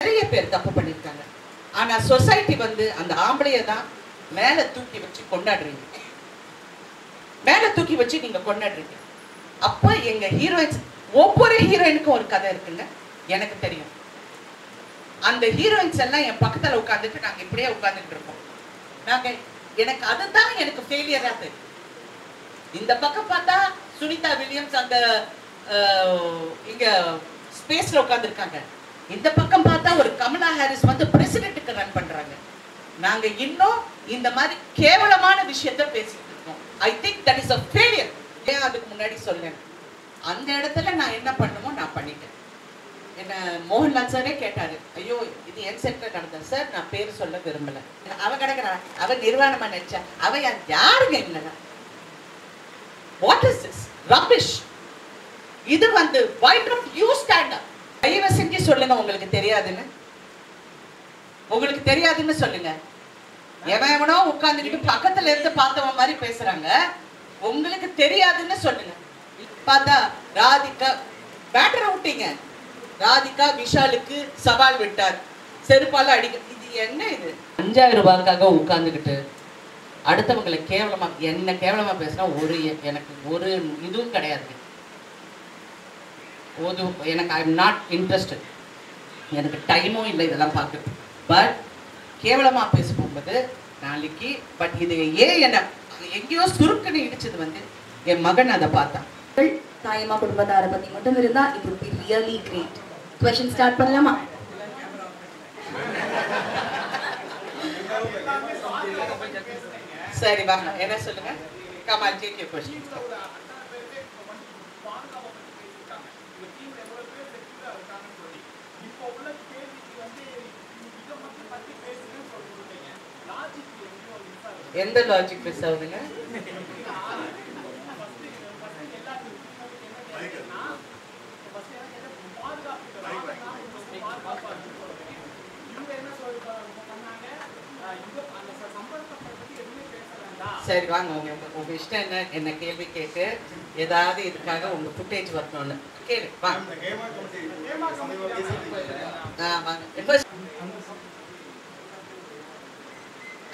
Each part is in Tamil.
நிறைய பேர் தப்பு பண்ணியிருக்காங்க. ஆனா சொசைட்டி வந்து அந்த ஆம்பளைய தான் மேல தூக்கி வச்சு கொண்டாடுறீங்க, மேல தூக்கி வச்சு நீங்க கொண்டாடுறீங்க. அப்ப எங்க ஹீரோயின்ஸ், ஒவ்வொரு ஹீரோயினுக்கும் ஒரு கதை இருக்குங்க, எனக்கு தெரியும். அந்த ஹீரோயின்ஸ் எல்லாம் என் பக்கத்துல உட்காந்துட்டு நாங்க இப்படியே உட்காந்துட்டு இருக்கோம். நாங்க எனக்கு அதுதான் எனக்கு ஃபெயிலியரா தெரியும். இந்த பக்கம் பார்த்தா சுனிதா வில்லியம்ஸ் அந்த இங்க ஸ்பேஸ்ல உட்காந்துருக்காங்க, இந்த பக்கம் பார்த்தா ஒரு கமலா ஹாரிஸ் வந்து பிரசிடென்ட்டுக்கு ரன் பண்றாங்க. நாங்க இன்னும் இந்த மாதிரி கேவலமான விஷயத்த பேசிட்டு இருக்கோம். I think that is a failure. ஏன் அதுக்கு முன்னாடி சொல்லேன், அந்த இடத்துல நான் என்ன பண்ணுமோ நான் பண்ணிட்டேன். என்ன மோகன்லால் சாரே கேட்டாரு, ஐயோ இது என் செட்ல நடந்தது சார், நான் பேர் சொல்ல விரும்பல. அவ கிடக்குறா, அவ நிர்வாணமா நினைச்சா, அவ யாருங்க இல்லைன்னா வாட் இஸ் திஸ் ரபிஷ்? இது வந்து why don't you stand up? தயவு செஞ்சு சொல்லுங்க, உங்களுக்கு தெரியாதுன்னு, உங்களுக்கு தெரியாதுன்னு சொல்லுங்க. எவனோ உட்கார்ந்துட்டு பக்கத்துல இருந்து பார்த்தவன் மாதிரி பேசுறாங்க, உங்களுக்கு தெரியாதுன்னு சொல்லுங்க. பார்த்தா ராதிகா பேட்டர் விட்டீங்க, ராதிகா விஷாலுக்கு சவால் விட்டார், செருப்பால அடிக்க. இது என்ன? இது 5000 ரூபாய்க்காக உட்கார்ந்துக்கிட்டு அடுத்தவங்களை கேவலமா, என்ன கேவலமா பேசினா ஒரு எனக்கு ஒரு இதுவும் கிடையாது. எனக்கு ஐ எம் நாட் இன்ட்ரெஸ்டட், எனக்கு டைமும் இல்லை இதெல்லாம் பார்க்குறது. பட் கேவலமாக பேச போகும்போது நாளைக்கு, பட் இது ஏன் என்ன எங்கேயோ சுருக்குன்னு இடிச்சது வந்து என் மகன் அதை பார்த்தான். தாயம்மா குடும்பத்தாரை பற்றி மட்டும் இருந்தால் it would be really great. Question start பண்ணலாமா? சரி வாங்க, என்ன சொல்லுங்க. Kamal take your question. எந்த லாஜிக் மிஸ் ஆகுதுங்க? சரி வாங்க, உங்க இஷ்டம் என்ன, என்ன கேள்வி கேட்டு ஏதாவது இதுக்காக உங்க ஃபுட்டேஜ் வரணும்னு கேளு வாங்க.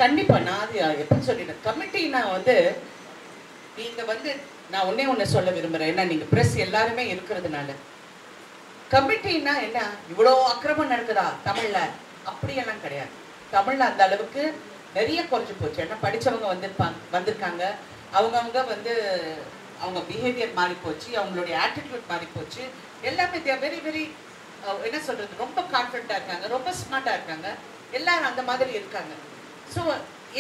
கண்டிப்பா நான் அது எப்படி சொல்லிட்டேன், கமிட்டினா வந்து நீங்க வந்து நான் ஒண்ணு சொல்ல விரும்புறேன். ஏன்னா நீங்க பிரஸ் எல்லாருமே இருக்கிறதுனால, கமிட்டினா என்ன இவ்வளோ அக்கிரமம் நடக்குதா தமிழ்ல? அப்படியெல்லாம் கிடையாது. தமிழ்ல அந்த அளவுக்கு நிறைய குறைஞ்சு போச்சு. ஏன்னா படிச்சவங்க வந்திருக்காங்க, அவங்கவுங்க வந்து அவங்க பிஹேவியர் மாறி போச்சு, அவங்களுடைய ஆட்டிடியூட் மாறி போச்சு. எல்லாமே வெரி வெரி என்ன சொல்றது, ரொம்ப கான்ஃபிடென்ட்டா இருக்காங்க, ரொம்ப ஸ்மார்ட்டா இருக்காங்க, எல்லாரும் அந்த மாதிரி இருக்காங்க. ஸோ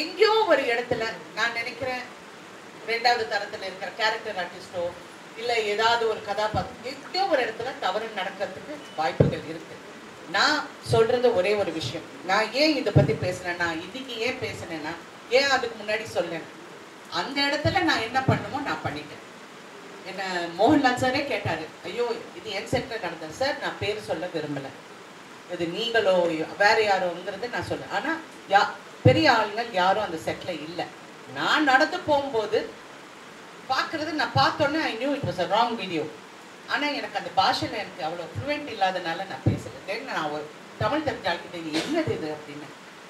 எங்கேயோ ஒரு இடத்துல நான் நினைக்கிறேன், 2வது தரத்தில் இருக்கிற கேரக்டர் ஆர்டிஸ்டோ இல்லை ஏதாவது ஒரு கதாபாத்திரம் எங்கேயோ ஒரு இடத்துல தவறு நடக்கிறதுக்கு வாய்ப்புகள் இருக்கு. நான் சொல்றது ஒரே ஒரு விஷயம், நான் ஏன் இதை பத்தி பேசினேன்னா, இன்னைக்கு ஏன் பேசினேன்னா, ஏன் அதுக்கு முன்னாடி சொல்லேன், அந்த இடத்துல நான் என்ன பண்ணுமோ நான் பண்ணிட்டேன். என்ன மோகன்லால் சாரே கேட்டாரு, ஐயோ இது என் செட்ல நடந்தது சார், நான் பேர் சொல்ல விரும்பல, இது நீங்களோ வேற யாரோங்கிறது நான் சொல்ல. ஆனா பெரிய ஆளுங்கள் யாரும் அந்த செட்ல இல்லை. நான் நடந்து போகும்போது பார்க்கறது, நான் பார்த்தோன்னே I knew it was a wrong video. ஆனால் எனக்கு அந்த பாஷையில் எனக்கு அவ்வளோ ஃப்ளூவெண்ட் இல்லாதனால நான் பேசலை. தென் நான் ஒரு தமிழ் தெரிஞ்சாக்கிட்டு இது என்னது இது அப்படின்னு,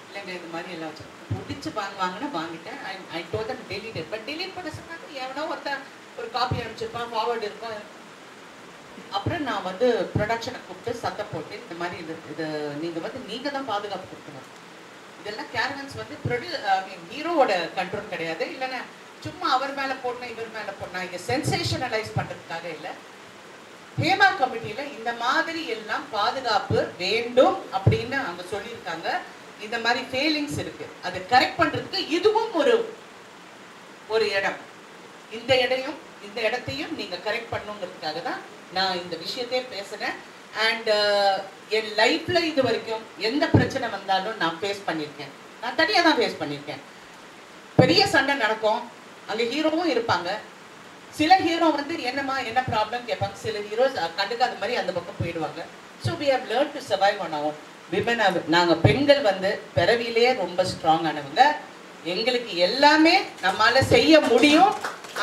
இல்லைங்க இது மாதிரி எல்லாம் வச்சு பிடிச்சி வாங்கினா வாங்கிட்டேன். I told them delete it. But delete பண்ண சொன்னாங்க, எவனோ ஒருத்தன் ஒரு காப்பி அனுப்பிச்சிருப்பான், ஃபார்வர்டு இருக்கும். அப்புறம் நான் வந்து ப்ரொடக்ஷனை கூப்பிட்டு சத்தம் போட்டு, இந்த மாதிரி இது நீங்கள் தான் பாதுகாப்பு கொடுக்கணும், இதெல்லாம் கேரவன்ஸ் வந்து ஹீரோவோட கண்ட்ரோல் கிடையாது, இல்லைன்னா சும்மா அவர் மேலே போடணும் இவர் மேலே போடணும், இங்கே சென்சேஷனலைஸ் பண்ணுறதுக்காக இல்லை. ஹேமா கமிட்டியில் இந்த மாதிரி எல்லாம் பாதுகாப்பு வேண்டும் அப்படின்னு அவங்க சொல்லியிருக்காங்க. இந்த மாதிரி ஃபெயிலிங்ஸ் இருக்கு, அதை கரெக்ட் பண்ணுறதுக்கு இதுவும் ஒரு இடம். இந்த இடத்தையும் நீங்கள் கரெக்ட் பண்ணுங்கிறதுக்காக தான் நான் இந்த விஷயத்தையே பேசுகிறேன். அண்ட் என் லைஃப்ல இது வரைக்கும் எந்த பிரச்சனை வந்தாலும் நான் ஃபேஸ் பண்ணியிருக்கேன். நான் தனியாக தான் ஃபேஸ் பண்ணியிருக்கேன். பெரிய சண்டை நடக்கும், அங்கே ஹீரோவும் இருப்பாங்க. சில ஹீரோ வந்து என்னம்மா என்ன ப்ராப்ளம் கேட்பாங்க, சில ஹீரோஸ் கண்டுக்காத மாதிரி அந்த பக்கம் போயிடுவாங்க. So we have learn to survive on our women. நாங்கள் பெண்கள் வந்து பிறவிலேயே ரொம்ப ஸ்ட்ராங் ஆனவங்க. எங்களுக்கு எல்லாமே நம்மளால செய்ய முடியும்.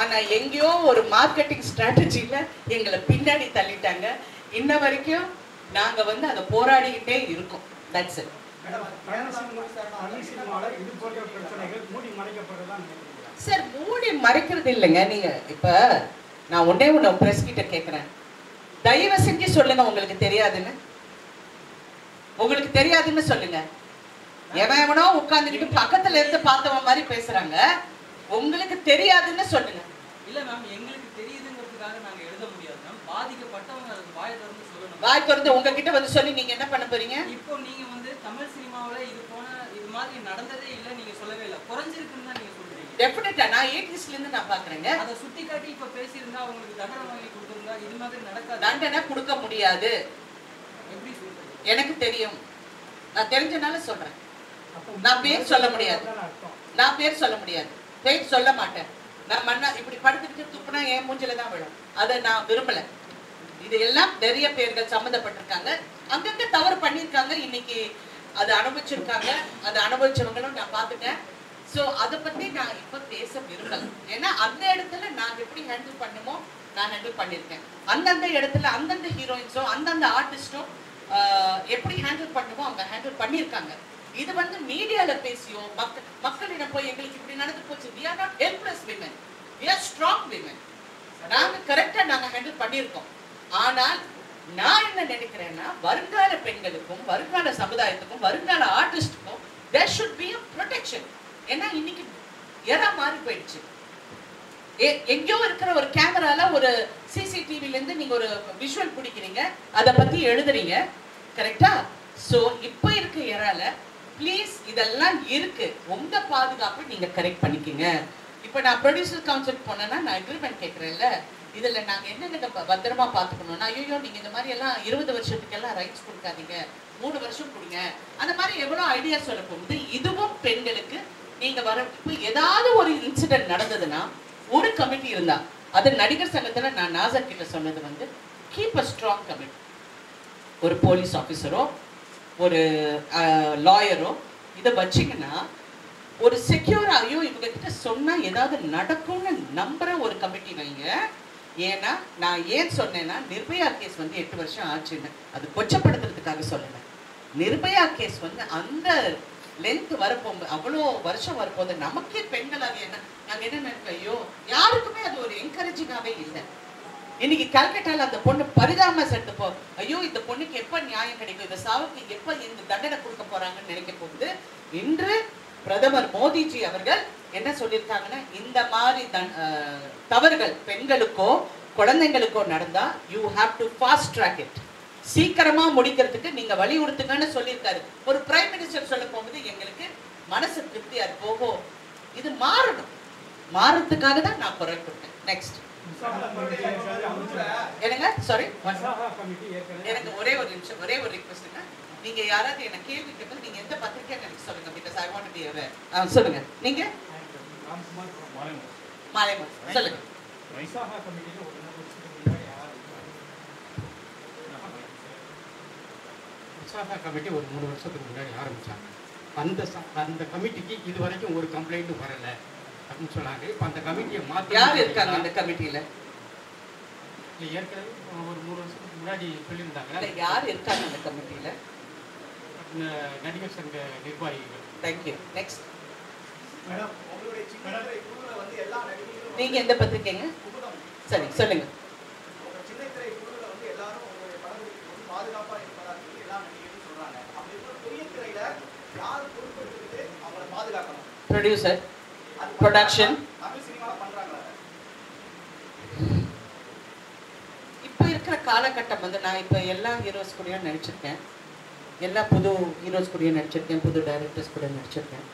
ஆனால் எங்கேயோ ஒரு மார்க்கெட்டிங் ஸ்ட்ராட்டஜியில் எங்களை பின்னாடி தள்ளிட்டாங்க. இன்ன வரைக்கும் நாங்க வந்து அதை போராடிக்கிட்டே இருக்கோம். That's it. சார் மூடி மறைக்கிறது இல்லைங்க. நீங்க இப்ப நான் ஒன்னே ஒன்று பிரஸ் கிட்ட கேட்கிறேன், தயவு செஞ்சு சொல்லுங்க உங்களுக்கு தெரியாதுன்னு. உங்களுக்கு தெரியாதுன்னு சொல்லுங்க. எவனோ உட்கார்ந்துக்கிட்டு பக்கத்துல இருந்து பார்த்தவன் மாதிரி பேசுறாங்க. உங்களுக்கு தெரியாதுன்னு சொல்லுங்க. இல்ல மேம், எங்களுக்கு தெரியுதுங்கிறதுக்காக நாங்க எழுத முடியாது மேம். பாதிக்கப்பட்டவங்க அது வாய் திறந்து சொல்லணும். வாய் திறந்து உங்ககிட்ட வந்து சொல்லி நீங்க என்ன பண்ண போறீங்க? இப்போ நீங்க வந்து தமிழ் சினிமாவுல இது மாதிரி நடந்ததே இல்ல நீங்க சொல்லவே இல்ல, குறைஞ்சிருக்குன்னு தான் நீங்க சொல்றீங்க. டெஃபினட்டா நான் 80s இருந்து நான் பாக்குறேங்க. அதை சுட்டி காட்டி இப்ப பேசியிருந்தா உங்களுக்கு தண்டனை வாங்கி கொடுத்திருந்தா இது மாதிரி நடக்காது. தண்டனை கொடுக்க முடியாது. எப்படி சொல்றீங்க? எனக்கு தெரியும், நான் தெரிஞ்சனால சொல்றேன். நான் பேர் சொல்ல முடியாது, நான் பேர் சொல்ல முடியாது, பேர் சொல்ல மாட்டேன். நான் மண்ணா இப்படி படுத்துக்கிட்டு துப்புனா என் மூஞ்சில தான் விழும். அதை நான் விரும்பல. இது எல்லாம் நிறைய பேர்கள் சம்மந்தப்பட்டிருக்காங்க, அங்கங்க தவறு பண்ணியிருக்காங்க, இன்னைக்கு அதை அனுபவிச்சிருக்காங்க. அதை அனுபவிச்சவங்களும் நான் பார்த்துட்டேன். ஸோ அதை பத்தி நான் இப்ப பேச விரும்பல. ஏன்னா அந்த இடத்துல நான் எப்படி ஹேண்டில் பண்ணுமோ நான் ஹேண்டில் பண்ணியிருக்கேன். அந்தந்த இடத்துல அந்தந்த ஹீரோயின்ஸோ அந்தந்த ஆர்டிஸ்டோ எப்படி ஹேண்டில் பண்ணுமோ அவங்க ஹேண்டில் பண்ணியிருக்காங்க. இது வந்து மீடியால பேசியோ மக்களிடம் போய் எங்களுக்கு இப்படி நடந்து போச்சு, we are not helpless women, we are strong women. நாங்க கரெக்டா நாங்க ஹேண்டில் பண்ணியிருக்கோம். ஆனால் நான் என்ன நினைக்கிறேன்னா, வருங்கால பெண்களுக்கும் வருங்கால சமுதாயத்துக்கும் வருங்கால ஆர்டிஸ்டுக்கும் there should be a protection. ஏன்னா இன்னைக்கு எரா மாறி போயிடுச்சு. எங்கேயோ இருக்கிற ஒரு கேமரால ஒரு சிசிடிவில இருந்து நீங்க ஒரு விஷுவல் பிடிக்கிறீங்க, அதை பத்தி எழுதுறீங்க, கரெக்டா? ஸோ இப்போ இருக்க எரால ப்ளீஸ் இதெல்லாம் இருக்கு, உங்க பாதுகாப்பு நீங்க கரெக்ட் பண்ணிக்கங்க. இப்போ நான் ப்ரொடியூசர் கவுன்சில் போனேன்னா நான் அக்ரிமெண்ட் கேட்குறேன்ல, இதில் நாங்கள் என்னென்ன பத்திரமா பார்த்துக்கணும்னா, ஐயோ நீங்கள் இந்த மாதிரி எல்லாம் 20 வருஷத்துக்கெல்லாம் ரைட்ஸ் கொடுக்காதீங்க, 3 வருஷம் கொடுங்க, அந்த மாதிரி எவ்வளோ ஐடியா சொல்ல போகுது. இதுவும் பெண்களுக்கு நீங்கள் வர இப்போ ஏதாவது ஒரு இன்சிடென்ட் நடந்ததுன்னா ஒரு கமிட்டி இருந்தா, அது நடிகர் சங்கத்தில் நான் நாசர் கிட்ட சொன்னது வந்து கீப் அ ஸ்ட்ராங் கமிட்டி. ஒரு போலீஸ் ஆஃபீஸரோ ஒரு லாயரோ இதை வச்சிங்கன்னா ஒரு செக்யூரா, ஐயோ இவங்க கிட்ட சொன்னா ஏதாவது நடக்கும்னு நம்புற ஒரு கமிட்டி வைங்க. ஏன்னா நான் ஏன் சொன்னேன்னா, நிர்பயா கேஸ் வந்து 8 வருஷம் ஆச்சுன்னு அது கொச்சப்படுத்துறதுக்காக சொல்லலை. நிர்பயா கேஸ் வந்து அந்த லென்த் வரப்போது, அவ்வளோ வருஷம் வரப்போது, நமக்கே பெண்களாக என்ன நாங்கள் என்ன நினைப்போம், ஐயோ யாருக்குமே அது ஒரு என்கரேஜிங்காகவே இல்லை. இன்னைக்கு கல்கட்டால அந்த பொண்ணு பரிதாபமா செத்துப்போ, ஐயோ இந்த பொண்ணுக்கு எப்ப நியாயம் கிடைக்கும், இந்த சாவுக்கு எப்ப இந்த தண்டனை கொடுக்க போறாங்கன்னு நினைக்க போகுது. இன்று பிரதமர் மோடிஜி அவர்கள் என்ன சொல்லியிருக்காங்கன்னா, இந்த மாதிரி தவறுகள் பெண்களுக்கோ குழந்தைங்களுக்கோ நடந்தா you have to fast track it, சீக்கிரமா முடிக்கிறதுக்கு நீங்க வலியுறுத்துங்கன்னு சொல்லியிருக்காரு. ஒரு பிரைம் மினிஸ்டர் சொல்ல போகும்போது எங்களுக்கு மனசு திருப்தியா போகோ, இது மாறணும். மாறதுக்காக தான் நான் குரல் கொடுத்தேன். நெக்ஸ்ட் என்னங்க, சாரி, எனக்கு ஒரே ஒரு நிமிஷம், ஒரே ஒரு ரிக்வெஸ்ட்டுங்க. நீங்க யாராவது என்ன கேள்வி கேட்பது நீங்க எந்த பத்திரிக்கைன்னு எனக்கு சொல்லுங்க, because I want to be aware. சொல்லுங்க, நீங்க மாலைமா சொல்லுங்க. விசாகா கமிட்டி ஒரு 3 வருஷத்துக்கு முன்னாடி ஆரம்பிச்சாங்க. அந்த கமிட்டிக்கு இது வரைக்கும் ஒரு கம்ப்ளைண்ட்டும் வரல அப்படின்னு சொன்னாங்க. இப்போ அந்த கமிட்டியை மாற்றி யார் இருக்காங்க அந்த கமிட்டியில? இல்லை, ஏற்கனவே ஒரு 3 வருஷத்துக்கு முன்னாடி சொல்லியிருந்தாங்க. யார் இருக்காங்க அந்த கமிட்டியில? நடிகர் சங்க நிர்வாகிகள். தேங்க்யூ. நெக்ஸ்ட். நீங்க எந்த பத்திரிக்கைங்க? சரி சொல்லுங்க. Producer, production. இப்போ இருக்கிற காலகட்டம் வந்து நான் இப்போ எல்லா ஹீரோஸ் கூடயும் நடிச்சிருக்கேன், எல்லா புது ஹீரோஸ் கூடயும் நடிச்சிருக்கேன், புது டைரக்டர்ஸ் கூட நடிச்சிருக்கேன்.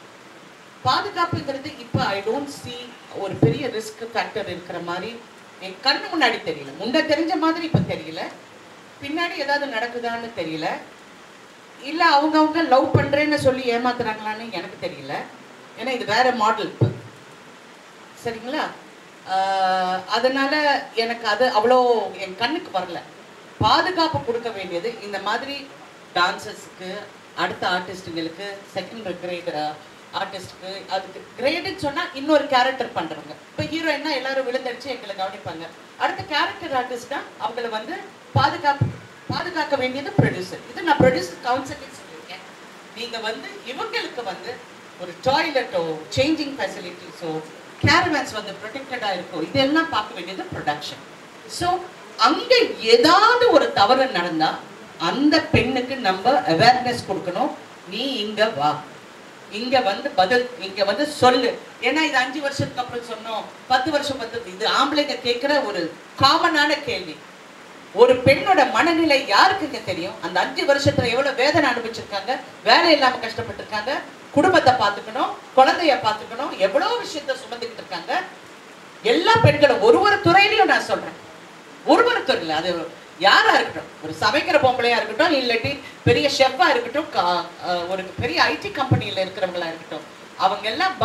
பாதுகாப்புங்கிறது இப்போ ஐ டோன்ட் சி ஒரு பெரிய ரிஸ்க் ஃபேக்டர் இருக்கிற மாதிரி என் கண்ணு முன்னாடி தெரியல. முன்ன தெரிஞ்ச மாதிரி இப்போ தெரியல. பின்னாடி ஏதாவது நடக்குதான்னு தெரியல. இல்லை அவங்கவுங்க லவ் பண்ணுறேன்னு சொல்லி ஏமாத்துறாங்களான்னு எனக்கு தெரியல. ஏன்னா இது வேற மாடல் இப்போ, சரிங்களா? அதனால எனக்கு அது அவ்வளோ என் கண்ணுக்கு வரல. பாதுகாப்பு கொடுக்க வேண்டியது இந்த மாதிரி டான்சர்ஸுக்கு, அடுத்த ஆர்டிஸ்ட்டுங்களுக்கு, செகண்ட் கிரேட் ஆர்டிஸ்ட்டுக்கு. அதுக்கு கிரேடுன்னு சொன்னால் இன்னொரு கேரக்டர் பண்ணுறவங்க. இப்போ ஹீரோயின்னா எல்லாரும் விழுந்தடிச்சு எங்களை கவனிப்பாங்க. அடுத்த கேரக்டர் ஆர்டிஸ்டாக அவங்கள வந்து பாதுகாப்பு பாதுகாக்க வேண்டியது ப்ரொடியூசர். இது நான் ப்ரொடியூசர் கவுன்சிலே சொல்லியிருக்கேன். நீங்க வந்து இவங்களுக்கு வந்து ஒரு டாய்லெட்டோ சேஞ்சிங் ஃபெசிலிட்டிஸோ கேரவேன்ஸ் வந்து ப்ரொடெக்டடா இருக்கோ இதெல்லாம் பார்க்க வேண்டியது ப்ரொடக்ஷன். ஸோ அங்க ஏதாவது ஒரு தவறு நடந்தா அந்த பெண்ணுக்கு நம்ம அவேர்னஸ் கொடுக்கணும். நீ இங்க வா, இங்க வந்து பதில், இங்க வந்து சொல்லு. ஏன்னா இது 5 வருஷத்துக்கு அப்புறம் சொன்னோம், 10 வருஷம் இது ஆம்பளைங்க கேட்கிற ஒரு காமனான கேள்வி. ஒரு பெண்ணோட மனநிலை யாருக்குங்க தெரியும்? அந்த 5 வருஷத்துல எவ்வளவு வேதனை அனுபவிச்சிருக்காங்க, வேலை இல்லாம கஷ்டப்பட்டிருக்காங்க, குடும்பத்தை பார்த்துக்கணும், குழந்தைய பார்த்துக்கணும், எவ்வளவு விஷயத்த சுமந்துக்கிட்டு இருக்காங்க. எல்லா பெண்களும் ஒரு துறையிலையும் நான் சொல்றேன், ஒரு துறையில அது யாரா இருக்கட்டும், ஒரு சமைக்கிற பொம்பளையா இருக்கட்டும், இல்லாட்டி பெரிய ஷெஃபா இருக்கட்டும், ஒரு பெரிய ஐடி கம்பெனியில இருக்கிறவங்களா இருக்கட்டும், அவங்க எல்லாம்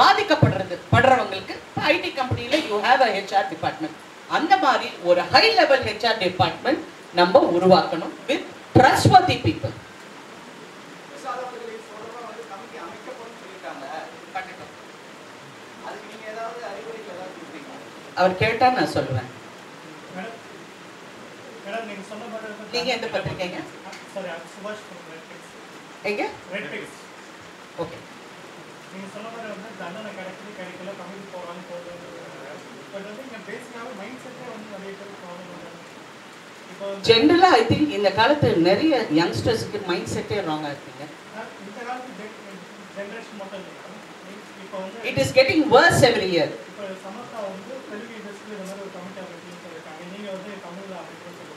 படுறவங்களுக்கு ஐடி கம்பெனியில you have a HR department. அந்த மாதிரி ஒரு ஹை லெவல் ஹெச்ஆர் டிபார்ட்மெண்ட் நம்ம உருவாக்கணும் வித் ட்ரஸ்ட்வர்தி பீப்புள். அவர் கேட்டா நான் சொல்லுவேன். நீங்க எந்த பத்திரிக்கைங்க? எங்க? ஓகே. நீங்க சொன்ன மாதிரி வந்து தண்டனை கிடைக்கல கமிட்டி போறான்னு போறது. பட் வந்து இங்க பேசிக்காவே மைண்ட் செட்டே வந்து நிறைய பேர் ப்ராப்ளம் வருது. இப்போ ஜெனரலா ஐ திங்க் இந்த காலத்து நிறைய யங்ஸ்டர்ஸ்க்கு மைண்ட் செட்டே ராங்கா இருக்குங்க. இந்த காலத்து ஜெனரேஷன் மட்டும் இல்லை. இப்போ வந்து it is getting worse every year. இப்போ சமஸ்தா வந்து தெலுங்கு இண்டஸ்ட்ரியில் இந்த மாதிரி ஒரு கமிட்டி அப்படின்னு சொல்லியிருக்காங்க. நீங்கள் வந்து தமிழ் அப்படின்னு சொல்லியிருக்காங்க.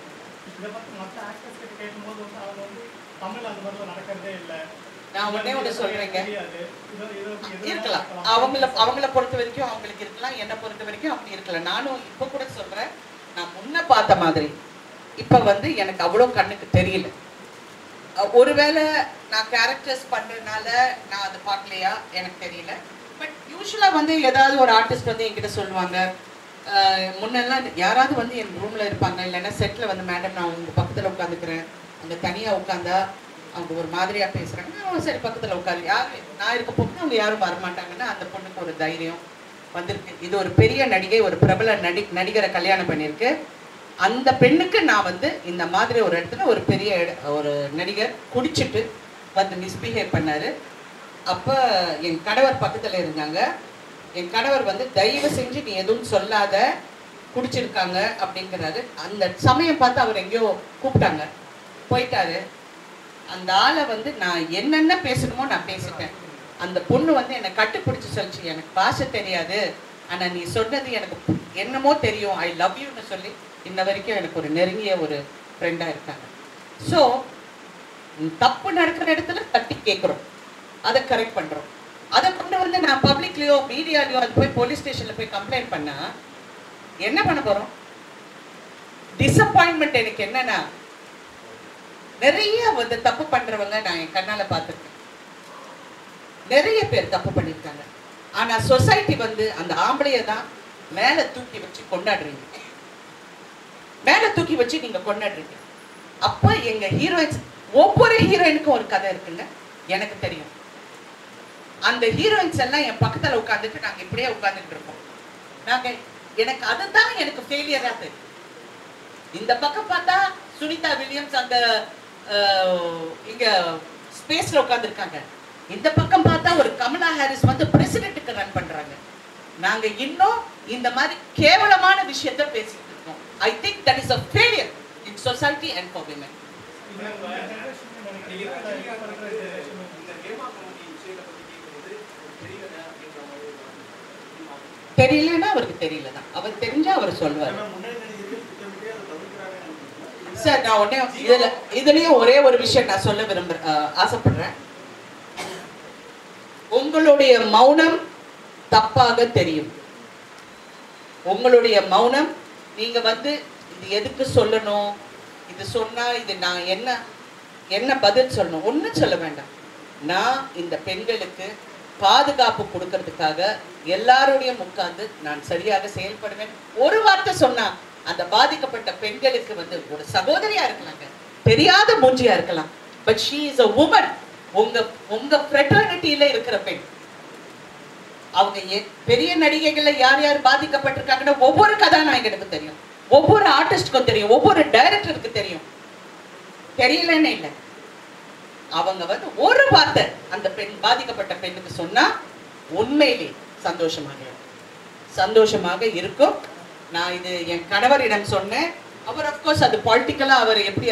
இதை பற்றி மற்ற ஆக்டர்ஸ் கிட்ட கேட்கும்போது வந்து அவங்க வந்து தமிழ் அந்த மாதிரி நடக்கிறதே இல்லை. நான் உடனே ஒன்று சொல்றேங்க, இருக்கலாம். இருக்கலாம். அவங்கள பொறுத்த வரைக்கும் அவங்களுக்கு இருக்கலாம், என்னை பொறுத்த வரைக்கும் அப்படி இருக்கலாம். நானும் இப்போ கூட சொல்றேன், நான் முன்ன பார்த்த மாதிரி இப்போ வந்து எனக்கு அவ்வளோ கண்ணுக்கு தெரியல. ஒருவேளை நான் கேரக்டர்ஸ் பண்றதுனால நான் அதை பார்க்கலையா எனக்கு தெரியல. பட் யூஸ்வலாக வந்து ஏதாவது ஒரு ஆர்டிஸ்ட் வந்து என்கிட்ட சொல்லுவாங்க, முன்னெல்லாம் யாராவது வந்து என் ரூமில் இருப்பாங்க, இல்லைன்னா செட்டில் வந்து மேடம் நான் உங்கள் பக்கத்தில் உட்காந்துக்கிறேன், அங்கே தனியாக உட்காந்தா அவங்க ஒரு மாதிரியாக பேசுகிறாங்க, சரி பக்கத்தில் உட்காரு, யார் நான் இருக்க போது அவங்க யாரும் வரமாட்டாங்கன்னா அந்த பொண்ணுக்கு ஒரு தைரியம் வந்திருக்கு. இது ஒரு பெரிய நடிகை, ஒரு பிரபல நடிகரை கல்யாணம் பண்ணியிருக்கு. அந்த பெண்ணுக்கு நான் வந்து இந்த மாதிரி ஒரு இடத்துல ஒரு பெரிய ஒரு நடிகர் குடிச்சிட்டு வந்து மிஸ்பிஹேவ் பண்ணார். அப்போ என் கணவர் பக்கத்தில் இருந்தாங்க. என் கணவர் வந்து தயவு செஞ்சு நீ எதுவும் சொல்லாத, குடிச்சிருக்காங்க அப்படிங்கிறாரு. அந்த சமயம் பார்த்து அவர் எங்கேயோ கூப்பிட்டாங்க, போயிட்டாரு. அந்த ஆளை வந்து நான் என்னென்ன பேசணுமோ நான் பேசிட்டேன். அந்த பொண்ணு வந்து என்னை கட்டுப்பிடிச்சு சொல்லிச்சு, எனக்கு பாஷை தெரியாது, ஆனால் நீ சொன்னது எனக்கு என்னமோ தெரியும், ஐ லவ் யூன்னு சொல்லி இன்ன வரைக்கும் எனக்கு ஒரு நெருங்கிய ஒரு ஃப்ரெண்டாக இருக்காங்க. ஸோ தப்பு நடக்கிற இடத்துல தட்டி கேட்குறோம், அதை கரெக்ட் பண்ணுறோம். அதை கொண்டு வந்து நான் பப்ளிக்லேயோ மீடியாலேயோ அது போய் போலீஸ் ஸ்டேஷனில் போய் கம்ப்ளைண்ட் பண்ணால் என்ன பண்ண போகிறோம்? டிசப்பாயின்மெண்ட் எனக்கு என்னன்னா, நிறைய வந்து தப்பு பண்ணுறவங்க நான் என் கண்ணால் பார்த்துருக்கேன். நிறைய பேர் தப்பு பண்ணியிருக்காங்க. ஆனால் சொசைட்டி வந்து அந்த ஆம்பளையை தான் மேலே தூக்கி வச்சு கொண்டாடுறீங்க, மேலே தூக்கி வச்சு நீங்கள் கொண்டாடுறீங்க. அப்போ எங்கள் ஹீரோயின்ஸ், ஒவ்வொரு ஹீரோயினுக்கும் ஒரு கதை இருக்குங்க, எனக்கு தெரியும். அந்த ஹீரோயின்ஸ் எல்லாம் என் பக்கத்தில் உட்காந்துட்டு நாங்கள் இப்படியே உட்காந்துட்டு இருக்கோம். எனக்கு அதுதான் எனக்கு ஃபெயிலியராக தெரியும். இந்த பக்கம் பார்த்தா சுனிதா வில்லியம்ஸ் அந்த இங்க ஸ்பேஸ்ல உட்காந்துருக்காங்க, இந்த பக்கம் பார்த்தா ஒரு கமலா ஹாரிஸ் வந்து பிரசிடென்ட்டுக்கு ரன் பண்றாங்க. நாங்க இன்னும் இந்த மாதிரி கேவலமான விஷயத்தை பேசிட்டு இருக்கோம். I think that is a failure in society and for women. தெரியலன்னா அவருக்கு தெரியலதான், அவர் தெரிஞ்சா அவர் சொல்வார். சார் நான் உடனே இதுலயும் ஒரே ஒரு விஷயம் நான் சொல்ல ஆசைப்படுறேன். உங்களுடைய மௌனம் தப்பாக தெரியும். உங்களுடைய மௌனம், நீங்க வந்து இது எதுக்கு சொல்லணும், இது சொன்னா இது நான் என்ன பதில் சொல்லணும், ஒன்றும் சொல்ல வேண்டாம். நான் இந்த பெண்களுக்கு பாதுகாப்பு கொடுக்கறதுக்காக எல்லாரோடையும் உட்கார்ந்து நான் சரியாக செயல்படுவேன். ஒரு வார்த்தை சொன்னா அந்த பாதிக்கப்பட்ட பெண்களுக்கு வந்து ஒரு சகோதரியா இருக்கலாங்க, தெரியாத மூஞ்சியா இருக்கலாம், but she is a woman. உங்க ஃப்ரெட்டர்னிட்டியில இருக்கிற பெண். அவங்க பெரிய நடிகைகள்ல யார் யார் பாதிக்கப்பட்டிருக்காங்கன்னு ஒவ்வொரு கதாநாயகனுக்கும் தெரியும், ஒவ்வொரு ஆர்டிஸ்டுக்கும் தெரியும், ஒவ்வொரு டைரக்டருக்கு தெரியும். தெரியலன்னு இல்லை, அவங்க வந்து ஒரு வார்த்தை அந்த பெண் பாதிக்கப்பட்ட பெண்ணுக்கு சொன்னா உண்மையிலே சந்தோஷமாக இருக்கும். நான் இது என் கணவரிடம் சொன்னேன். அவர் அப்கோர்ஸ் அது பாலிட்டிக்கலா அவர் எப்படி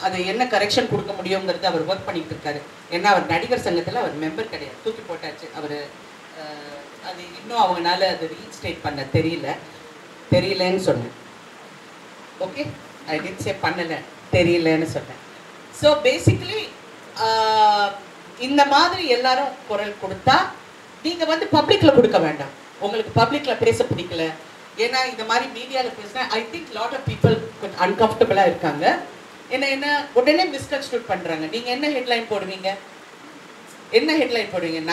அது என்ன கரெக்ஷன் கொடுக்க முடியுங்கிறது அவர் ஒர்க் பண்ணிட்டு இருக்காரு. ஏன்னா அவர் நடிகர் சங்கத்தில் அவர் மெம்பர் கிடையாது, தூக்கி போட்டாச்சு அவர். அது இன்னும் அவங்களால அது ரீஇன்ஸ்டேட் பண்ண தெரியலன்னு சொன்னேன். ஓகே, ஐ டிட் சே பண்ணல, தெரியலன்னு சொன்னேன். ஸோ பேசிக்கலி இந்த மாதிரி எல்லாரும் குரல் கொடுத்தா நீங்க வந்து பப்ளிக்ல கொடுக்க வேண்டாம். உங்களுக்கு பப்ளிக்ல பேச பிடிக்கல, ஏன்னா இந்த மாதிரி மீடியாவில் பேசினா I think lot of people கொஞ்சம் அன்கம்ஃபர்டபுளா இருக்காங்க. என்ன உடனே மிஸ்கன்ஸ்ட்ரூட் பண்றாங்க. நீங்க என்ன ஹெட்லைன் போடுவீங்க?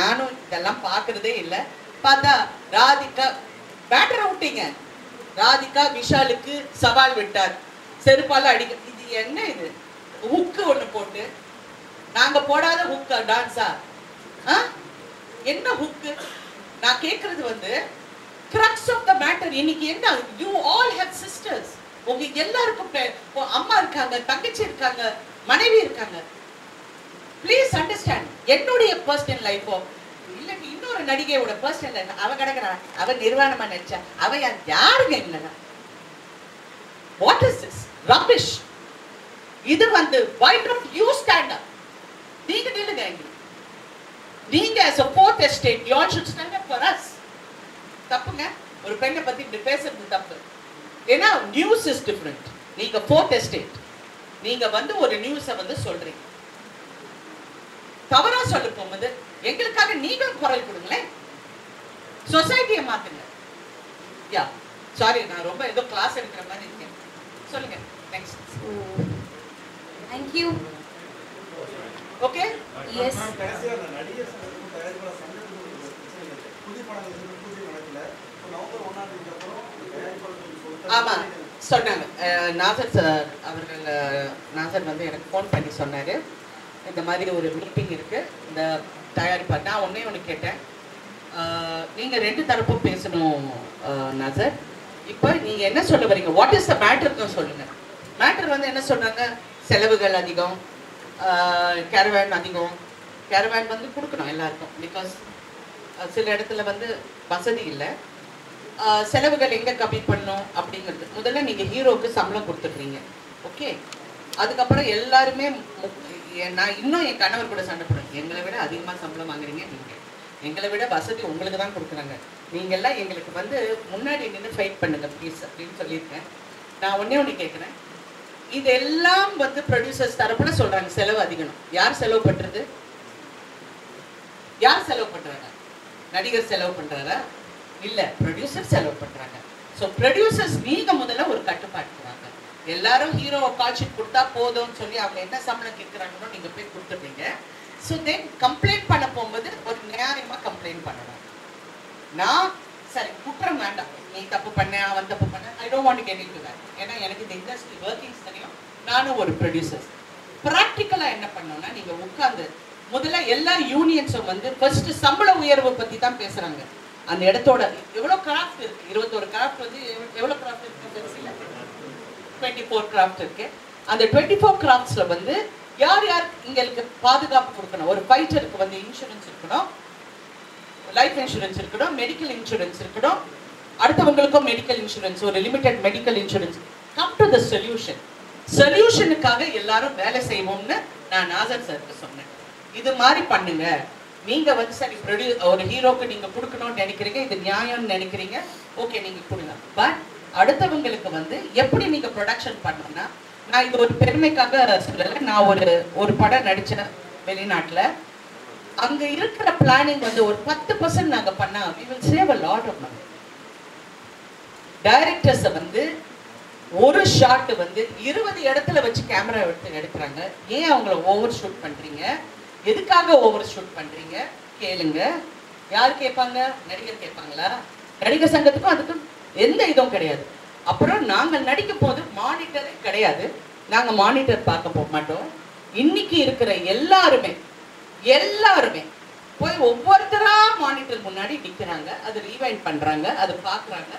நானும் இதெல்லாம் பார்க்கறதே இல்லை. பார்த்தா ராதிகா பேட்டரை விட்டீங்க, ராதிகா விஷாலுக்கு சவால் விட்டார், செருப்பால அடிக்க. இது என்ன? இது ஹுக்கு ஒண்ணு போட்டு, நாங்க போடாத ஹுக்கா டான்ஸா? என்ன ஹுக்கு? நான் கேட்கறது வந்து crux of the matter. இன்னைக்கு என்ன, you all have sisters. உங்க எல்லாருக்கும் அம்மா இருக்காங்க, தங்கச்சி இருக்காங்க, மனைவி இருக்காங்க. Please understand. என்னுடைய பர்சனல் லைஃபோ இல்லாட்டி இன்னொரு நடிகையோட பர்சனல் லைஃப் அவ கிடக்குறான், அவ நிர்வாணமா நடிச்சா அவ யாருங்க இல்லைன்னா? What is this rubbish? இது வந்து why don't you stand up? நீங்க நில்லுங்க. நீங்க as a fourth estate you all should stand up for us. தப்புங்க, ஒரு பெண்ணை பத்தி இப்படி பேசுறது தப்பு. ஏன்னா நியூஸ் இஸ் டிஃபரெண்ட். நீங்க fourth estate, நீங்க வந்து ஒரு நியூஸை வந்து சொல்றீங்க, தவறா சொல்ல போகும்போது எங்களுக்காக நீங்களும் குரல் கொடுங்களேன், சொசைட்டியை மாத்துங்க. யா சாரி, நான் ரொம்ப ஏதோ கிளாஸ் எடுக்கிற மாதிரி இருக்கேன். சொல்லுங்க next. Thank you. Okay, Yes. ஆமா சொன்னாங்க. நாசர் வந்து எனக்கு ஃபோன் பண்ணி சொன்னாரு, இந்த மாதிரி ஒரு மீட்டிங் இருக்கு இந்த தயாரிப்பார். நான் ஒன்று கேட்டேன், நீங்க ரெண்டு தரப்பும் பேசணும் நாசர். இப்போ நீங்க என்ன சொல்ல வரீங்க? வாட் இஸ் த மேட்டர் சொல்லுங்க. மேட்டர் வந்து என்ன சொன்னாங்க? செலவுகள் அதிகம், கேரவேன் அதிகம். கேரவேன் வந்து கொடுக்கணும் எல்லாருக்கும், பிகாஸ் சில இடத்துல வந்து வசதி இல்லை. செலவுகள் எங்கே கம்மி பண்ணணும் அப்படிங்கிறது முதல்ல நீங்கள் ஹீரோவுக்கு சம்பளம் கொடுத்துட்றீங்க. ஓகே, அதுக்கப்புறம் எல்லாருமே நான் இன்னும் என் கணவர் கூட சண்டை போடுறேன், எங்களை விட அதிகமாக சம்பளம் வாங்குறீங்க நீங்கள், எங்களை விட வசதி உங்களுக்கு தான் கொடுக்குறாங்க, நீங்கள்லாம் எங்களுக்கு வந்து முன்னாடி நின்று ஃபைட் பண்ணுங்க ப்ளீஸ் அப்படின்னு சொல்லியிருக்கேன். நான் ஒன்று கேட்குறேன், இதெல்லாம் வந்து ப்ரொடியூசர்ஸ் தரப்புல சொல்கிறாங்க செலவு அதிகம். யார் செலவு பண்ணுறது? யார் செலவு பண்ணுறாங்க? நடிகர் செலவு பண்ணுறாரா? இல்லை, ப்ரொடியூசர் செலவு பண்ணுறாங்க. ஸோ ப்ரொடியூசர்ஸ் நீங்கள் முதல்ல ஒரு கட்டுப்பாட்டுறாங்க. எல்லாரும் ஹீரோவை காட்சி கொடுத்தா போதும்னு சொல்லி அவங்க என்ன சம்பளம் கேட்குறாங்களோ நீங்கள் போய் கொடுத்துருவீங்க. ஸோ தென் கம்ப்ளைண்ட் பண்ண போகும்போது ஒரு நியாயமாக கம்ப்ளைண்ட் பண்ணணும். நான் சரி குற்றம் வேண்டாம், நீ தப்பு பண்ண அவன் தப்பு பண்ண, I don't want to get into that. ஏன்னா எனக்கு இந்த இண்டஸ்ட்ரி ஒர்க்கிங்ஸ் தெரியும், நானும் ஒரு ப்ரொடியூசர். ப்ராக்டிக்கலாக என்ன பண்ணோம்னா, நீங்கள் உட்காந்து முதல்ல எல்லா யூனியன்ஸும் வந்து ஃபர்ஸ்ட் சம்பள உயர்வை பற்றி தான் பேசுகிறாங்க. அந்த இடத்தோட எவ்வளோ கிராஃப்ட் இருக்குது, 21 கிராஃப்ட் வந்து எவ்வளோ கிராஃப்ட் இருக்குது? 24 கிராஃப்ட் இருக்கு. அந்த 24 கிராஃப்ட்ஸில் வந்து யார் யார் எங்களுக்கு பாதுகாப்பு கொடுக்கணும்? ஒரு ஃபைட்டருக்கு வந்து இன்சூரன்ஸ் இருக்கணும், லைஃப் இன்சூரன்ஸ் இருக்கணும், மெடிக்கல் இன்சூரன்ஸ் இருக்கணும், அடுத்தவங்களுக்கும் மெடிக்கல் இன்சூரன்ஸ், ஒரு limited medical insurance. Come to the solution. சொல்யூஷனுக்காக எல்லாரும் வேலை செய்வோம்னு நான் நாசர் சாருக்கு சொன்னேன். இது மாதிரி பண்ணுங்க. நீங்க வந்து சரி ஒரு ஹீரோக்கு நீங்க கொடுக்கணும்னு நினைக்கிறீங்க, இது நியாயம்னு நினைக்கிறீங்க, ஓகே நீங்க கொடுங்க. பட் அடுத்தவங்களுக்கு வந்து எப்படி நீங்க ப்ரொடக்ஷன் பண்ணணும்னா, நான் இது ஒரு பெருமைக்காக சொல்லலை, நான் ஒரு படம் நடிச்சேன் வெளிநாட்டுல. அங்க இருக்கிற பிளானிங் வந்து ஒரு 10% நாங்க பண்ணா we will save a lot of money. Directors வந்து ஒரு ஷாட் வந்து 20 இடத்துல வச்சு கேமரா எடுக்கிறாங்க. ஏன் அவங்கள ஓவர் ஷூட் பண்றீங்க? எதுக்காக ஓவர் ஷூட் பண்றீங்க? கேளுங்க. யார் கேட்பாங்க? நடிகர் கேட்பாங்களா? நடிகர் சங்கத்துக்கும் அதுக்கும் எந்த இதுவும் கிடையாது. அப்புறம் நாங்கள் நடிக்கும் போது மானிட்டரே கிடையாது, நாங்க மானிட்டர் பார்க்க போக மாட்டோம். இன்னைக்கு இருக்கிற எல்லாருமே போய் ஒவ்வொருத்தரா மானிட்டர் முன்னாடி நிற்கிறாங்க, அது ரீவைண்ட் பண்றாங்க, அது பார்க்குறாங்க.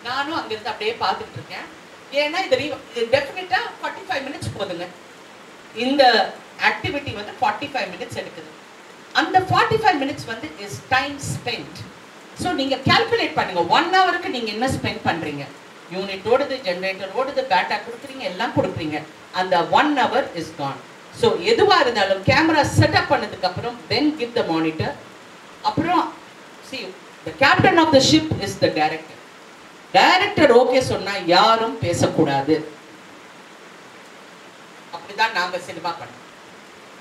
நானும் அங்கிருந்து அப்படியே பார்த்துட்டு இருக்கேன். ஏன்னா இது டெஃபினட்டா 45 மினிட்ஸ் போதுங்க. இந்த ஆக்டிவிட்டி வந்து 45 மினிட்ஸ் எடுக்குது. அந்த 45 மினிட்ஸ் வந்து இஸ் டைம் ஸ்பெண்ட். ஸோ நீங்க கால்குலேட் பண்ணுங்க 1 ஹவருக்கு நீங்க என்ன ஸ்பெண்ட் பண்றீங்க. யூனிட் ஓடுது, ஜென்ரேட்டர் ஓடுது, பேட்டா கொடுக்குறீங்க, எல்லாம் கொடுக்குறீங்க. அந்த 1 hour இஸ் கான். ஸோ எதுவா இருந்தாலும் கேமரா செட்டப் பண்ணதுக்கு அப்புறம் தென் கிவ் த மானிட்டர். அப்புறம் see the captain of the ship is the director. Director okay சொன்னா யாரும் பேசக்கூடாது. அப்படிதான் நாங்க சினிமா பண்ணோம்.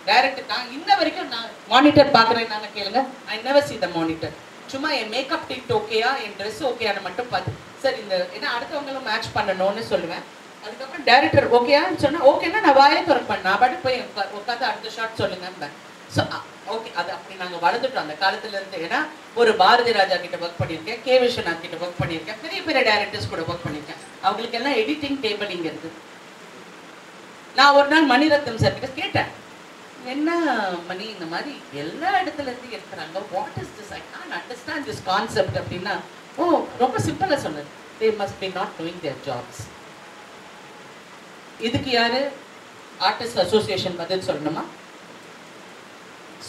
டைரக்டர் நான் இன்ன வரைக்கும் நான் மானிட்டர் பார்க்குறேன். நான் கேளுங்க, I never see the monitor. சும்மா என் மேக்கப் டிண்ட் ஓகேயா, என் ட்ரெஸ் ஓகேயான்னு மட்டும் பார்த்து சார் இந்த ஏன்னா அடுத்தவங்களும் மேட்ச் பண்ணணும்னு சொல்லுவேன். அதுக்கப்புறம் டைரக்டர் ஓகேயான்னு சொன்னா ஓகேன்னா நான் வாயே திறப்பேன். நான் பாட்டு போய் உட்காந்து அடுத்த ஷாட் சொல்லுங்க. ஸோ ஓகே அது அப்படி நாங்கள் வளர்ந்துட்டோம் அந்த காலத்துல இருந்து. ஏன்னா ஒரு பாரதி ராஜா கிட்ட ஒர்க் பண்ணியிருக்கேன், கே விஸ்வநாத் கிட்ட ஒர்க் பண்ணியிருக்கேன், பெரிய பெரிய டைரக்டர்ஸ் கூட ஒர்க் பண்ணியிருக்கேன். அவங்களுக்கு எல்லாம் எடிட்டிங் டேபிள் இங்கே இருக்குது. நான் ஒரு நாள் மணிரத்னம் சார் கிட்ட கேட்டேன், என்ன மணி இந்த மாதிரி எல்லா இடத்துல இருந்து இருக்கிறாங்க, what is this, I can't understand this concept அப்படின்னா, ஓ ரொம்ப சிம்பிளாக சொன்னது, they must be not doing there jobs. இதுக்கு யாரு ஆர்டிஸ்ட் அசோசியேஷன் பதில் சொல்லணுமா?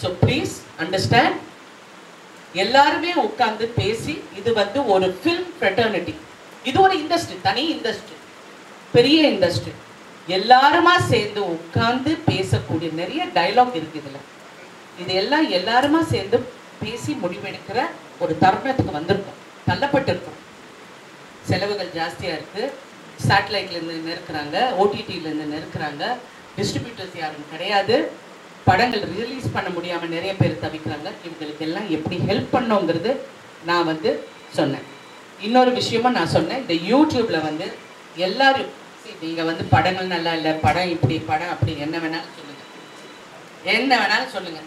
ஸோ ப்ளீஸ் அண்டர்ஸ்டாண்ட், எல்லாருமே உட்கார்ந்து பேசி இது வந்து ஒரு ஃபில்ம் ஃப்ரெட்டர்னிட்டி. இது ஒரு இண்டஸ்ட்ரி, தனி இண்டஸ்ட்ரி, பெரிய இண்டஸ்ட்ரி. எல்லாருமா சேர்ந்து உட்கார்ந்து பேசக்கூடிய நிறைய டைலாக் இருக்கு இதுல. இது எல்லாம் எல்லாருமா சேர்ந்து பேசி முடிவெடுக்கிற ஒரு தருணத்துக்கு வந்திருக்கும், தள்ளப்பட்டு இருக்கும். செலவுகள் ஜாஸ்தியா இருக்கு. சேட்டலைட்ல இருந்து நெருக்கிறாங்க, ஓடிடில இருந்து நெருக்கிறாங்க, டிஸ்ட்ரிபியூட்டர்ஸ் யாரும் கிடையாது, படங்கள் ரிலீஸ் பண்ண முடியாம நிறைய பேர் தவிக்கிறாங்க. இவங்களுக்கு எல்லாம் எப்படி ஹெல்ப் பண்ணோங்கிறது நான் வந்து சொன்னேன். இன்னொரு விஷயமா நான் சொன்னேன், இந்த யூடியூப்ல வந்து எல்லாரும் நீங்க வந்து படங்கள் நல்லா இல்லை, படம் இப்படி, படம் அப்படி, என்ன வேணாலும் சொல்லுங்க, என்ன வேணாலும் சொல்லுங்க,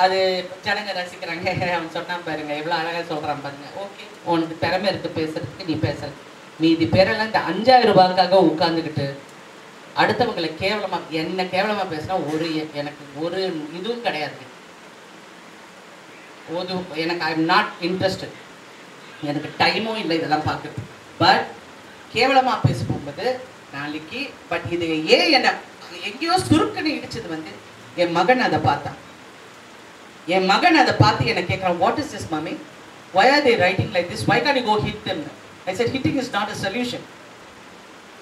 அது ஜனங்க ரசிக்கிறாங்க. அவன் சொன்னான் பாருங்க, எவ்வளவு அழகா சொல்றான் பாருங்க. ஓகே, உனக்கு திறமை இருக்கு பேசுறதுக்கு, நீ பேசுற. மீதி பேரெல்லாம் இந்த 5000 ரூபாய்க்காக உட்கார்ந்துக்கிட்டு அடுத்தவங்களை கேவலமா, என்ன கேவலமா பேசினா எனக்கு ஒரு இதுவும் கிடையாது. எனக்கு ஐ எம் நாட் இன்ட்ரெஸ்டட், எனக்கு டைமும் இல்லை இதெல்லாம் பார்க்குறது. பட் கேவலமா பேசும்போது நாளைக்கு பட் இது ஏன் என்ன எங்கேயோ சுருக்குன்னு இடிச்சது வந்து என் மகன் அதை பார்த்தான். என் மகன் அதை பார்த்து என்ன கேட்குறான், what is this mummy, why are they writing like this, why can't you go hit them? I said hitting is not a solution.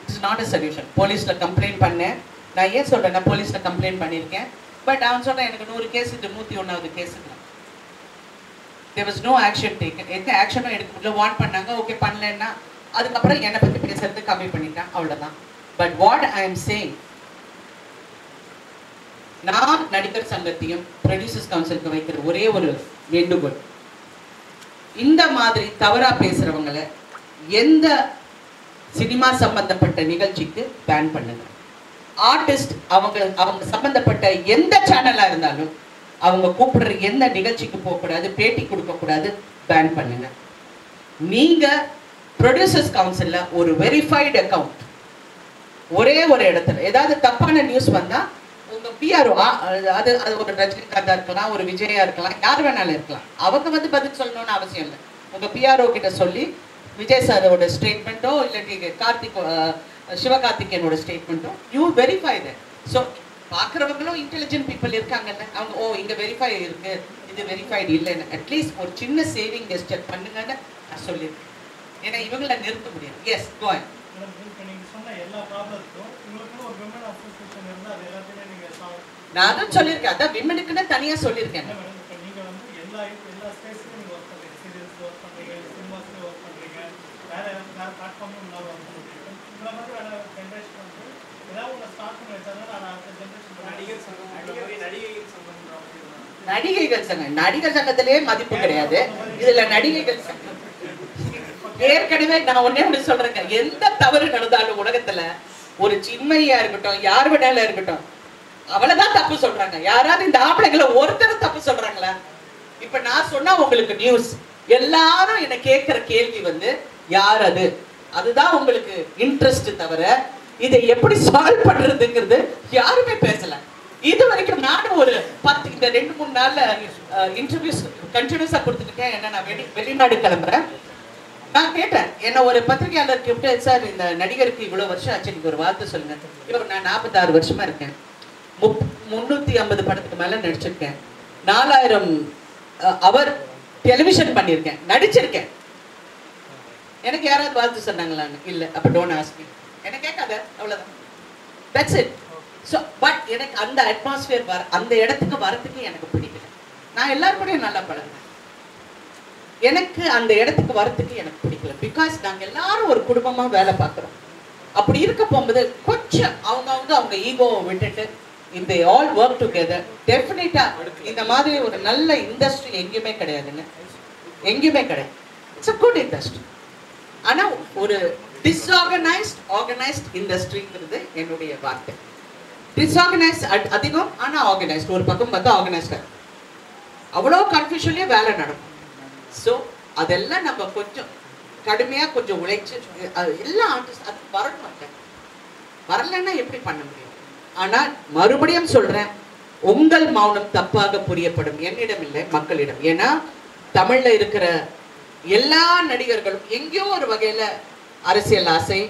It's not a solution. போலீஸ்ல கம்ப்ளைண்ட் பண்ணேன். நான் ஏன் சொல்றேன், நான் போலீஸ்ல கம்ப்ளைண்ட் பண்ணியிருக்கேன். பட் அவன் சொல்றேன் எனக்கு 100 கேஸ், இது 101வது கேஸுக்கு. there was no action taken. எந்த ஆக்ஷனும் எடுக்க முடியல. வார்ன் பண்ணாங்க, ஓகே பண்ணலன்னா அதுக்கப்புறம் என்னை பற்றி பேசுறது கம்மி பண்ணிட்டான், அவ்வளோதான். But what I am saying, நான் நடிகர் சங்கத்தையும் ப்ரொடியூசர்ஸ் கவுன்சிலுக்கு வைக்கிற ஒரே ஒரு வேண்டுகோள், இந்த மாதிரி தவறா பேசுறவங்களை எந்த சினிமா சம்பந்தப்பட்ட நிகழ்ச்சிக்கு பேன் பண்ணுங்க. ஆர்டிஸ்ட் அவங்க சம்பந்தப்பட்ட எந்த சேனலா இருந்தாலும் அவங்க கூப்பிடுற எந்த நிகழ்ச்சிக்கு போகக்கூடாது, பேட்டி கொடுக்கக்கூடாது, பேன் பண்ணுங்க. நீங்க ப்ரொடியூசர்ஸ் கவுன்சில்ல ஒரு வெரிஃபைடு அக்கவுண்ட், ஒரே ஒரு இடத்துல ஏதாவது தப்பான நியூஸ் வந்தா உங்க பிஆர்ஓ, அது ஒரு ரஜினிகாந்தா இருக்கலாம், ஒரு விஜயா இருக்கலாம், யார் வேணாலும் இருக்கலாம், அவங்க வந்து பதில் சொல்லணும்னு அவசியம் இல்லை. உங்க பிஆர்ஓ கிட்ட சொல்லி விஜய் சாரோட ஸ்டேட்மெண்ட்டோ இல்லாட்டி சிவகார்த்திகேயனோட ஸ்டேட்மெண்ட்டோ யூ வெரிஃபை தட். ஸோ பார்க்குறவங்களும் இன்டெலிஜென்ட் பீப்புள் இருக்காங்கல்ல, அவங்க ஓ இங்கே வெரிஃபை இருக்கு, இது வெரிஃபைடு இல்லைன்னு அட்லீஸ்ட் ஒரு சின்ன சேவிங் கெஸ்டர் பண்ணுங்கன்னு நான் சொல்லியிருக்கேன். ஏன்னா இவங்கள நிறுத்த முடியாது. எஸ் கோயின் நான் தான் சொல்லியிருக்கேன், அதான் விமனுக்குன்னு தனியா சொல்லியிருக்கேன். நடிகைகள் சங்கம், நடிகர் சங்கத்திலே மதிப்பு கிடையாது, இதுல நடிகைகள் சங்கம். ஏற்கனவே நான் ஒன்னே ஒன்று சொல்றேங்க, எந்த தவறு நடந்தாலும் உலகத்துல ஒரு சின்மையா இருக்கட்டும், யார் வேணாலும் இருக்கட்டும், அவளதான் தப்பு சொல்றாங்க. யாராவது இந்த ஆம்பளைங்களை ஒருத்தர் தப்பு சொல்றாங்களா? இப்ப நான் சொன்னா உங்களுக்கு நியூஸ், எல்லாரும் என்ன கேட்கிற கேள்வி வந்து யார் அது, அதுதான் உங்களுக்கு இன்ட்ரெஸ்ட் தவிர இதை எப்படி சால்வ் பண்றதுங்கிறது யாருமே பேசல. இது வரைக்கும் நானும் ஒரு 10 இந்த 2-3 நாள்ல இன்டர்வியூஸ் கண்டினியூஸா கொடுத்துருக்கேன். என்ன நான் வெளிநாடு கிளம்புறேன். நான் கேட்டேன், என்ன ஒரு பத்திரிகையாளர் கூப்பிட்டு, சார் இந்த நடிகருக்கு இவ்வளவு வருஷம் ஆச்சு, நீங்க ஒரு வார்த்தை சொல்லுங்க. இப்போ நான் 46 வருஷமா இருக்கேன், 350 படத்துக்கு மேல நடிச்சிருக்கேன். 4000 அவர் டெலிவிஷன் பண்ணியிருக்கேன், நடிச்சிருக்கேன். எனக்கு யாராவது வாழ்த்து சொன்னாங்களான்னு இல்லை. அப்ப டோன்ட் ஆஸ்க் மீ. எனக்கு கேட்காத, அவ்வளவுதான். That's it. ஸோ பட் எனக்கு அந்த அட்மாஸ்பியர் அந்த இடத்துக்கு வரத்துக்கு எனக்கு பிடிக்கல. நான் எல்லாரும் கூடயும் நல்லா பழகுறேன். எனக்கு அந்த இடத்துக்கு வரத்துக்கு எனக்கு பிடிக்கல. பிகாஸ் நாங்கள் எல்லாரும் ஒரு குடும்பமா வேலை பார்க்குறோம். அப்படி இருக்க போகும்போது கொஞ்சம் அவங்க ஈகோவை விட்டுட்டு இந்த ஆல் ஒர்க் டுகெதர் டெஃபினட்டா இந்த மாதிரி ஒரு நல்ல இண்டஸ்ட்ரி எங்கேயுமே கிடையாதுங்க, எங்கேயுமே கிடையாது. It's a good industry. ஆனா ஒரு டிஸ்ஆர்கனைஸ்ட் ஆர்கனைஸ்ட் இண்டஸ்ட்ரிங்கிறது என்னுடைய வார்த்தை. டிஸ்ஆர்கனைஸ்ட் அதிகம், ஆனா ஆர்கனைஸ்ட் ஒரு பக்கம் பார்த்தா ஆர்கனைஸ்டா அவ்வளோ கன்ஃபியூஷன்லயே வேலை நடக்கும். ஸோ அதெல்லாம் நம்ம கொஞ்சம் கடுமையா கொஞ்சம் உழைச்சு எல்லா ஆர்டிஸ்ட் அது வரணும். வரலன்னா எப்படி பண்ண முடியும்? ஆனா மறுபடியும் சொல்றேன், உங்கள் மௌனம் தப்பாக புரியப்படும். என்னிடம் இல்லை, மக்களிடம். ஏன்னா தமிழ்ல இருக்கிற எல்லா நடிகர்களும் எங்கேயோ ஒரு வகையில அரசியல் ஆசை,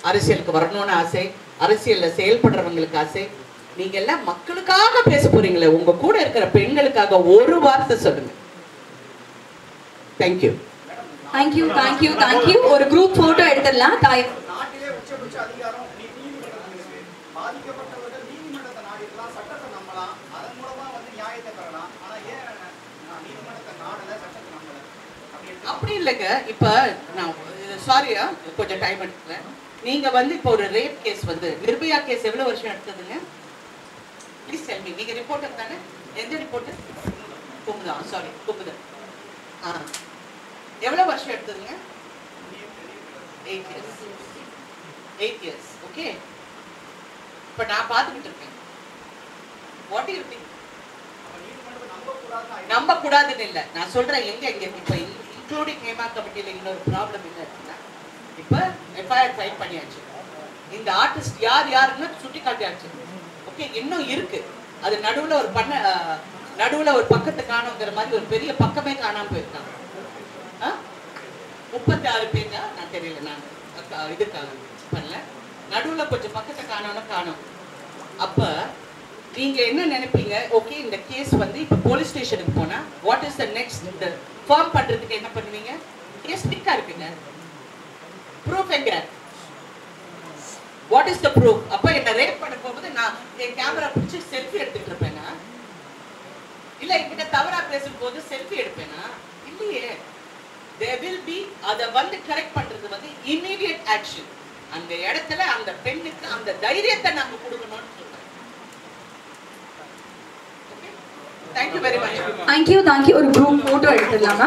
அரசியலுக்கு வரணும்னு ஆசை, அரசியல்ல செயல்படுறவங்களுக்கு ஆசை. நீங்க எல்லாம் மக்களுக்காக பேச போறீங்களே, உங்க கூட இருக்கிற பெண்களுக்காக ஒரு வார்த்தை சொல்லுங்க. தேங்க்யூ. Thank you thank you thank you. ஒரு குரூப் போட்டோ எடுத்துடலாம். நாட்டிலே உச்சபட்ச அதிகாரம் நீதிமன்றத்திற்கு பாதிக்கப்பட்டவர்கள் நீதிமன்றத்தை நாடிக்கலாம், சட்டத்தை நம்பலாம், அதன் மூலமா நியாயத்தை பெறலாம். ஆனா ஏன் நீதிமன்றத்தை நாடல, சட்டத்தை நம்பல? அப்படி இல்லைங்க. இப்ப நான் சாரியா கொஞ்சம் டைம் எடுத்துக்கிறேன். நீங்க இப்போ ஒரு ரேப் கேஸ் நிர்பயா கேஸ் எவ்வளவு வருஷம் எடுத்ததுங்க? Please tell me. நீங்க ரிப்போர்ட்டர் தானே? எந்த ரிப்போர்ட்டர்? குமுதா. சாரி, குமுதா. எவ்வளவு வருஷம் எடுத்ததுங்க? 8 years. 8 years. ஓகே. இப்ப நான் பார்த்துக்கிட்டு இருக்கேன். What you think? நம்ப கூடாதுன்னு இல்லை நான் சொல்றேன். எங்க இப்ப இன்க்ளூடிங் ஹேமா கமிட்டியில இன்னொரு ப்ராப்ளம் என்ன இருக்குன்னா, இப்ப எஃப்ஐஆர் ஃபைல் பண்ணியாச்சு. இந்த ஆர்டிஸ்ட் யாருன்னு சுட்டி காட்டியாச்சு. ஓகே, இன்னும் இருக்கு. அது நடுவுல ஒரு பக்கத்தை காணுங்கிற மாதிரி ஒரு பெரிய பக்கமே காணாம போயிருக்காங்க. 36 பேஜா நான் தெரியல, நான் இதுக்காக பண்ணல. நடுவுல கொஞ்சம் பக்கத்தை காணும். அப்ப நீங்க என்ன நினைப்பீங்க? ஓகே, இந்த கேஸ் இப்ப போலீஸ் ஸ்டேஷனுக்கு போனா வாட் இஸ் த நெக்ஸ்ட்? இந்த ஃபார்ம் பண்றதுக்கு என்ன பண்ணுவீங்க? கேஸ் டிக்கா இருக்குங்க, ப்ரூஃப் எங்க? What is the proof? அப்ப என்ன ரேப் பண்ண போகும்போது நான் என் கேமரா பிடிச்சி செல்ஃபி எடுத்துட்டு இருப்பேனா? இல்ல என்கிட்ட தவறா பேசும்போது செல்ஃபி எடுப்பேனா? இல்லையே. there will be அத கரெக்ட் பண்றது immediate action. அந்த இடத்துல அந்த பெண்ணுக்கு அந்த தைரியத்தை நாங்க கொடுக்கணும்னு சொல்றேன். Okay, thank you very much. Thank you thank you. ஒரு குரூப் போட்டோ எடுத்துடலாமா?